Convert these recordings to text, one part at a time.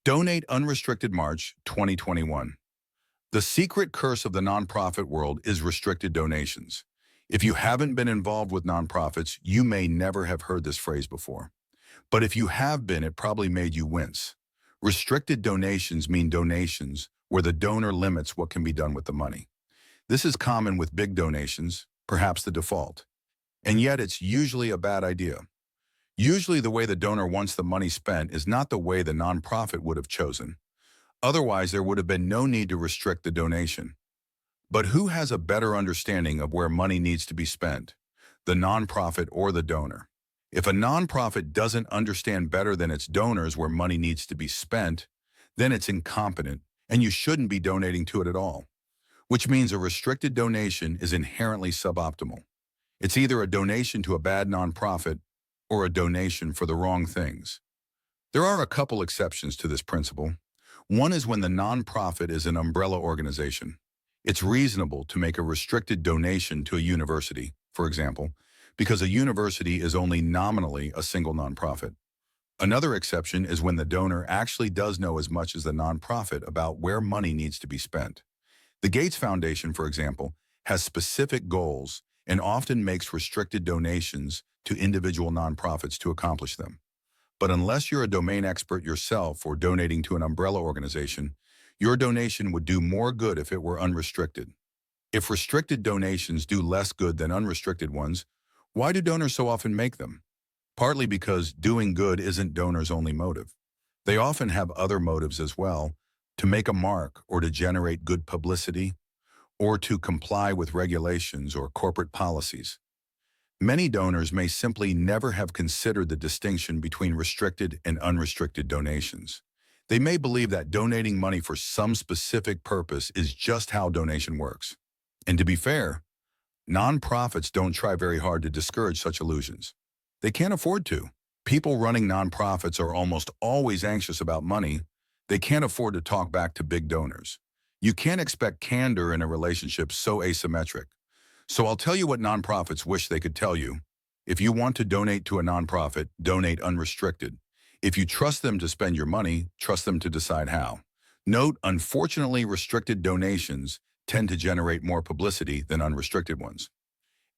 Donate Unrestricted March 2021. The secret curse of the nonprofit world is restricted donations. If you haven't been involved with nonprofits, you may never have heard this phrase before. But if you have been, it probably made you wince. Restricted donations mean donations where the donor limits what can be done with the money. This is common with big donations, perhaps the default. And yet it's usually a bad idea. Usually the way the donor wants the money spent is not the way the nonprofit would have chosen. Otherwise, there would have been no need to restrict the donation. But who has a better understanding of where money needs to be spent, the nonprofit or the donor? If a nonprofit doesn't understand better than its donors where money needs to be spent, then it's incompetent, and you shouldn't be donating to it at all, which means a restricted donation is inherently suboptimal. It's either a donation to a bad nonprofit or a donation for the wrong things. There are a couple exceptions to this principle. One is when the nonprofit is an umbrella organization. It's reasonable to make a restricted donation to a university, for example, because a university is only nominally a single nonprofit. Another exception is when the donor actually does know as much as the nonprofit about where money needs to be spent. The Gates Foundation, for example, has specific goals and often makes restricted donations to individual nonprofits to accomplish them. But unless you're a domain expert yourself or donating to an umbrella organization, your donation would do more good if it were unrestricted. If restricted donations do less good than unrestricted ones, why do donors so often make them? Partly because doing good isn't donors' only motive. They often have other motives as well, to make a mark or to generate good publicity, or to comply with regulations or corporate policies. Many donors may simply never have considered the distinction between restricted and unrestricted donations. They may believe that donating money for some specific purpose is just how donation works. And to be fair, nonprofits don't try very hard to discourage such illusions. They can't afford to. People running nonprofits are almost always anxious about money. They can't afford to talk back to big donors. You can't expect candor in a relationship so asymmetric. So I'll tell you what nonprofits wish they could tell you. If you want to donate to a nonprofit, donate unrestricted. If you trust them to spend your money, trust them to decide how. Note, unfortunately, restricted donations tend to generate more publicity than unrestricted ones.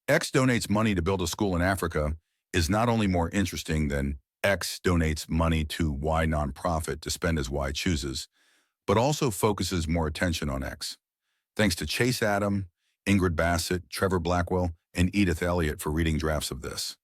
X donates money to build a school in Africa is not only more interesting than X donates money to Y nonprofit to spend as Y chooses, but also focuses more attention on X. Thanks to Chase Adam, Ingrid Bassett, Trevor Blackwell, and Edith Elliott for reading drafts of this.